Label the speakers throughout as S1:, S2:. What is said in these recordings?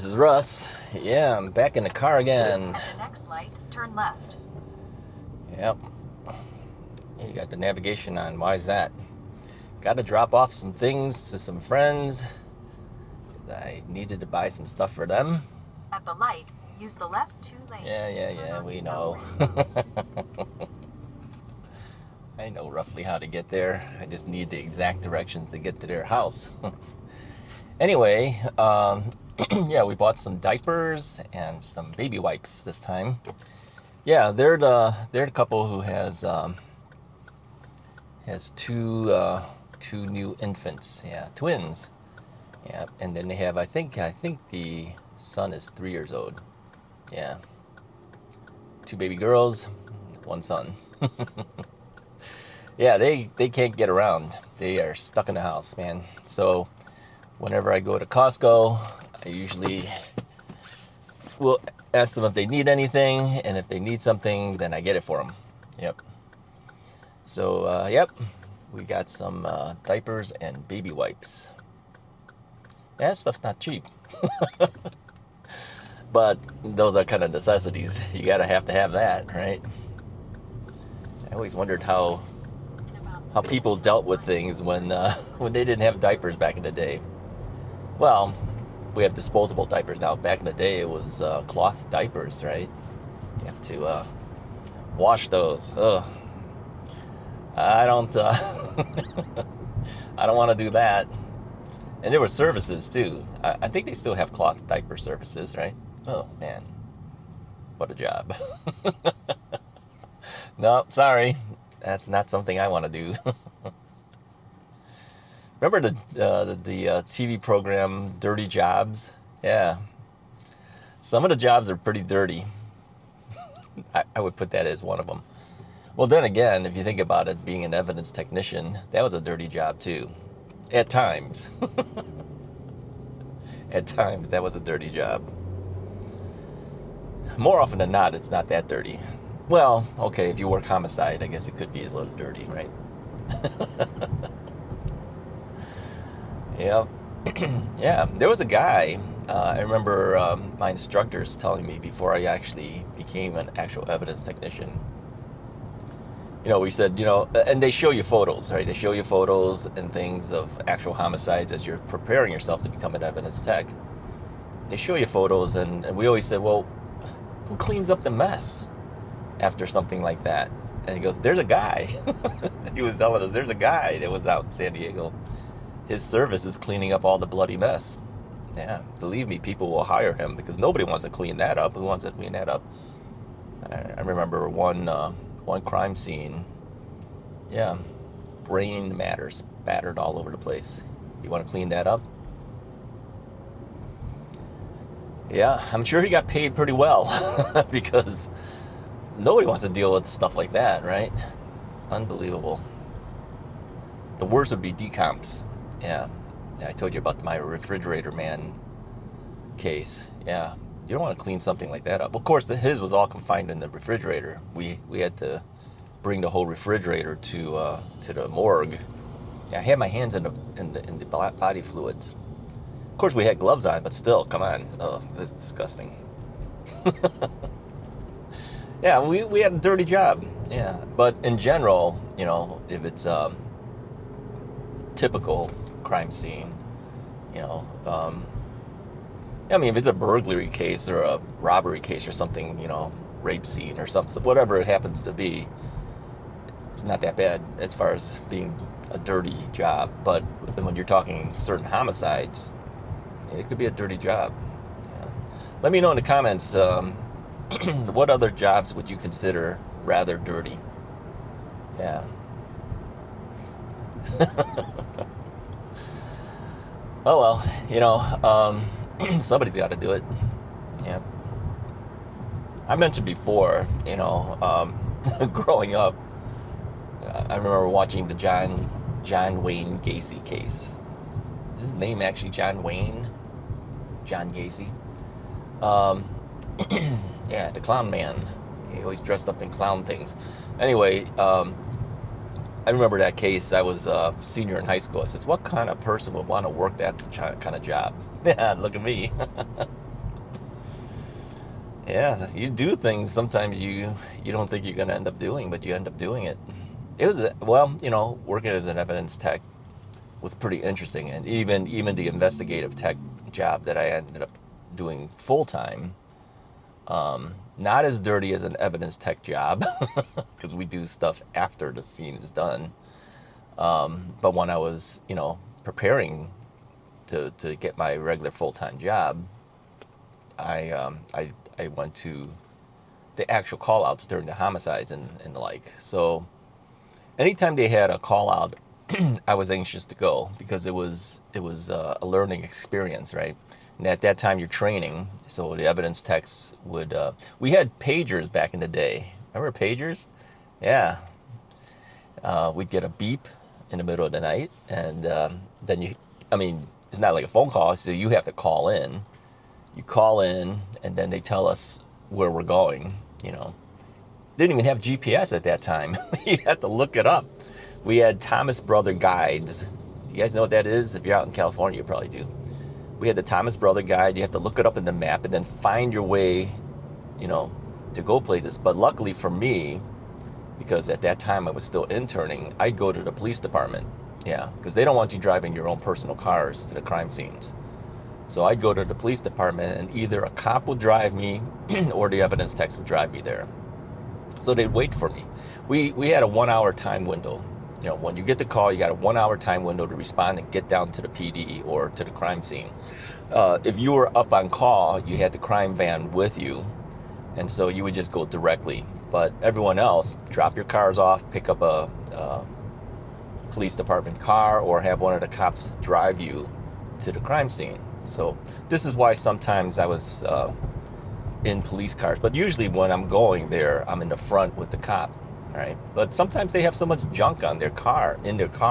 S1: This is Russ. Yeah, I'm back in the car again.
S2: At the next light, turn left.
S1: Yep. You got the navigation on. Why is that? Got to drop off some things to some friends. I needed to buy some stuff for them.
S2: At the light, use the left 2 lanes.
S1: Yeah, we know. I know roughly how to get there. I just need the exact directions to get to their house. Anyway, yeah, we bought some diapers and some baby wipes this time. Yeah, they're the couple who has two new infants. Yeah, twins. Yeah, and then they have I think the son is 3 years old. Yeah, 2 baby girls, 1 son. Yeah, they can't get around. They are stuck in the house, man. So whenever I go to Costco, I usually will ask them if they need anything, and if they need something, then I get it for them. Yep. So, yep, we got some diapers and baby wipes. That stuff's not cheap. But those are kind of necessities. You gotta have to have that, right? I always wondered how people dealt with things when they didn't have diapers back in the day. Well, we have disposable diapers now. Back in the day, it was cloth diapers, right? You have to wash those. Ugh. I don't I don't want to do that. And there were services too. I think they still have cloth diaper services, right? Oh man, what a job. No, sorry, that's not something I want to do. Remember the TV program Dirty Jobs? Yeah, some of the jobs are pretty dirty. I would put that as one of them. Well, then again, if you think about it, being an evidence technician, that was a dirty job too. At times. At times, that was a dirty job. More often than not, it's not that dirty. Well, okay, if you work homicide, I guess it could be a little dirty, right? Yeah. Yeah, there was a guy, I remember my instructors telling me before I actually became an actual evidence technician. You know, we said, and they show you photos, right? They show you photos and things of actual homicides as you're preparing yourself to become an evidence tech. They show you photos, and we always said, well, who cleans up the mess after something like that? And he goes, there's a guy. He was telling us, there's a guy that was out in San Diego. His service is cleaning up all the bloody mess. Yeah, believe me, people will hire him because nobody wants to clean that up. Who wants to clean that up? I remember one crime scene. Yeah, brain matter spattered all over the place. You want to clean that up? Yeah, I'm sure he got paid pretty well because nobody wants to deal with stuff like that, right? Unbelievable. The worst would be decomps. Yeah, I told you about my refrigerator man case. Yeah, you don't want to clean something like that up. Of course, his was all confined in the refrigerator. We had to bring the whole refrigerator to the morgue. I had my hands in the body fluids. Of course, we had gloves on, but still, come on. Oh, this is disgusting. Yeah, we had a dirty job. Yeah, but in general, if it's typical crime scene, I mean, if it's a burglary case or a robbery case or something, rape scene or something, whatever it happens to be, it's not that bad as far as being a dirty job. But when you're talking certain homicides, it could be a dirty job. Yeah. Let me know in the comments, what other jobs would you consider rather dirty? Yeah. Oh well, somebody's got to do it. Yeah. I mentioned before, growing up, I remember watching the John Wayne Gacy case. Is his name actually John Wayne? John Gacy. Yeah, the clown man. He always dressed up in clown things. Anyway, I remember that case. I was a senior in high school. I said, what kind of person would want to work that kind of job? Yeah, look at me. Yeah, you do things sometimes you don't think you're going to end up doing, but you end up doing it. It was well, working as an evidence tech was pretty interesting, and even the investigative tech job that I ended up doing full time, not as dirty as an evidence tech job because we do stuff after the scene is done. But when I was, preparing to get my regular full time job, I went to the actual call outs during the homicides and the like. So anytime they had a call out, I was anxious to go because it was a learning experience, right? And at that time, you're training, so the evidence techs would. We had pagers back in the day. Remember pagers? Yeah. We'd get a beep in the middle of the night, and then I mean, it's not like a phone call, so you have to call in. You call in, and then they tell us where we're going. Didn't even have GPS at that time. You had to look it up. We had Thomas Brother guides. You guys know what that is? If you're out in California, you probably do. We had the Thomas Brother guide. You have to look it up in the map and then find your way, to go places. But luckily for me, because at that time I was still interning, I'd go to the police department. Yeah, because they don't want you driving your own personal cars to the crime scenes. So I'd go to the police department, and either a cop would drive me or the evidence techs would drive me there. So they'd wait for me. We had a 1 hour time window. When you get the call, you got a 1 hour time window to respond and get down to the PD or to the crime scene. If you were up on call, you had the crime van with you, and so you would just go directly. But everyone else, drop your cars off, pick up a police department car, or have one of the cops drive you to the crime scene. So this is why sometimes I was in police cars, but usually when I'm going there, I'm in the front with the cop. Right, but sometimes they have so much junk on their car, and it's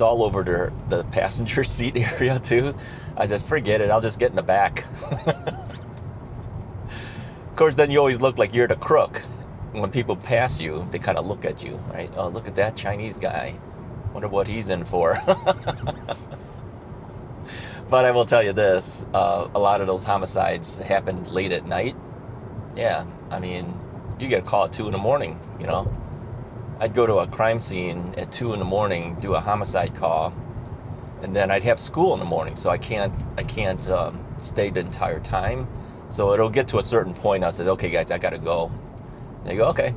S1: all over the passenger seat area too. I just forget it. I'll just get in the back. Of course, then you always look like you're the crook. When people pass you, they kind of look at you, right? Oh, look at that Chinese guy. Wonder what he's in for. But I will tell you this: a lot of those homicides happened late at night. Yeah, I mean, you get a call at 2 in the morning. I'd go to a crime scene at 2 in the morning, do a homicide call, and then I'd have school in the morning, so I can't stay the entire time. So it'll get to a certain point. I said, okay, guys, I gotta go. And they go, okay.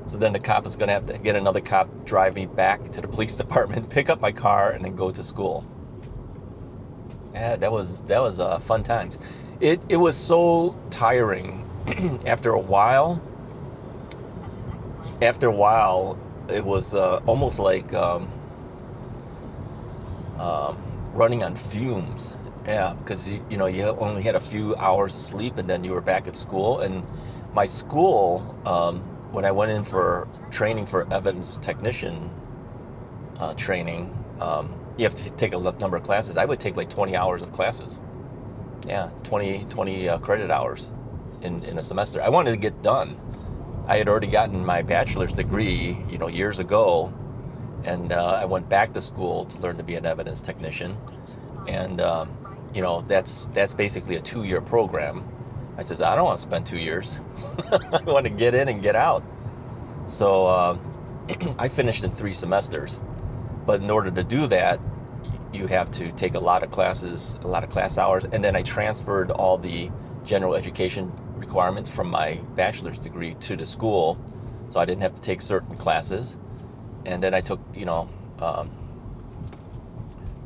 S1: So then the cop is gonna have to get another cop, drive me back to the police department, pick up my car, and then go to school. Yeah, that was fun times. It was so tiring. After a while, it was almost like running on fumes. Yeah, because you only had a few hours of sleep, and then you were back at school. And my school, when I went in for training for evidence technician training, you have to take a number of classes. I would take like 20 hours of classes. Yeah, 20 credit hours in a semester. I wanted to get done. I had already gotten my bachelor's degree, years ago, and I went back to school to learn to be an evidence technician. And that's basically a 2-year program. I says, I don't want to spend 2 years. I want to get in and get out. So I finished in 3 semesters. But in order to do that, you have to take a lot of classes, a lot of class hours, and then I transferred all the general education requirements from my bachelor's degree to the school, so I didn't have to take certain classes. And then I took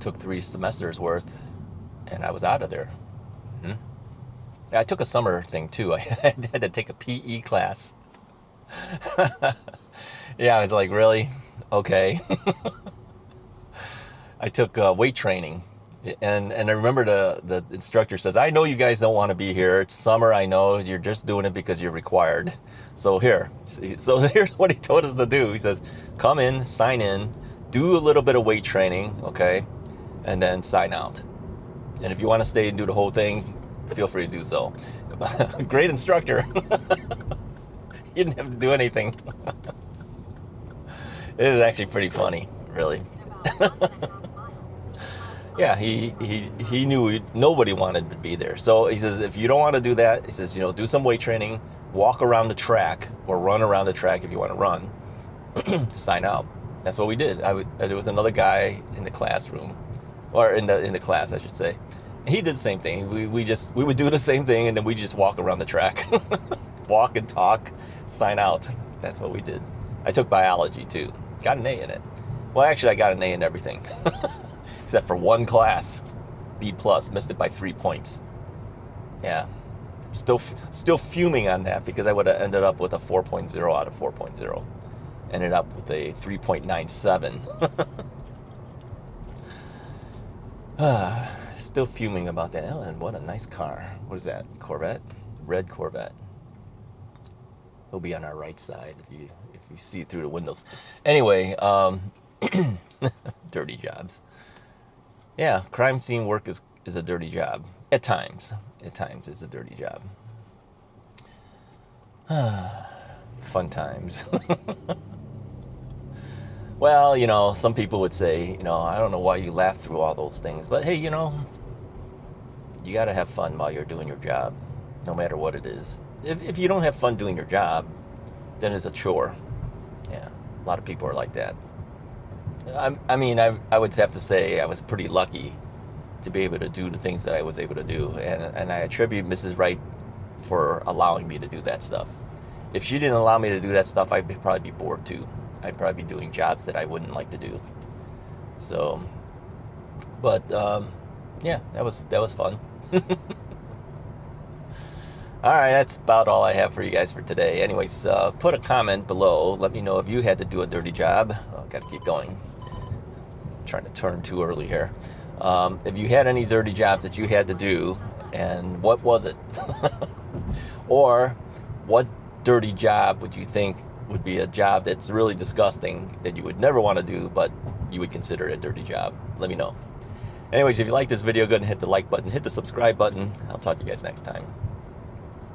S1: 3 semesters worth, and I was out of there. Mm-hmm. I took a summer thing too. I had to take a PE class. Yeah, I was like, really? Okay. I took weight training, and I remember the instructor says, I know you guys don't want to be here. It's summer. I know you're just doing it because you're required. So here's what he told us to do. He says, come in, sign in, do a little bit of weight training, okay, and then sign out. And if you want to stay and do the whole thing, feel free to do so. Great instructor. You didn't have to do anything. It is actually pretty funny, really. Yeah, he knew nobody wanted to be there. So he says, if you don't want to do that, he says, do some weight training, walk around the track or run around the track if you want to run, to sign out. That's what we did. There was another guy in the classroom, or in the class, I should say. He did the same thing. We would do the same thing, and then we just walk around the track, walk and talk, sign out. That's what we did. I took biology too. Got an A in it. Well, actually, I got an A in everything, except for one class, B plus. Missed it by 3 points. Yeah, still fuming on that because I would have ended up with a 4.0 out of 4.0. Ended up with a 3.97. Still fuming about that. Oh, and what a nice car. What is that? Corvette? Red Corvette. He'll be on our right side if you see it through the windows. Anyway, dirty jobs. Yeah, crime scene work is a dirty job. At times. At times it's a dirty job. Fun times. Well, some people would say, I don't know why you laugh through all those things. But hey, you got to have fun while you're doing your job, no matter what it is. If you don't have fun doing your job, then it's a chore. Yeah, a lot of people are like that. I would have to say I was pretty lucky to be able to do the things that I was able to do. And I attribute Mrs. Wright for allowing me to do that stuff. If she didn't allow me to do that stuff, I'd probably be bored too. I'd probably be doing jobs that I wouldn't like to do. So, but yeah, that was fun. All right, that's about all I have for you guys for today. Anyways, put a comment below. Let me know if you had to do a dirty job. Oh, got to keep going. I'm trying to turn too early here. If you had any dirty jobs that you had to do, and what was it? Or what dirty job would you think would be a job that's really disgusting that you would never want to do, but you would consider it a dirty job? Let me know. Anyways, if you like this video, go ahead and hit the like button, hit the subscribe button. I'll talk to you guys next time.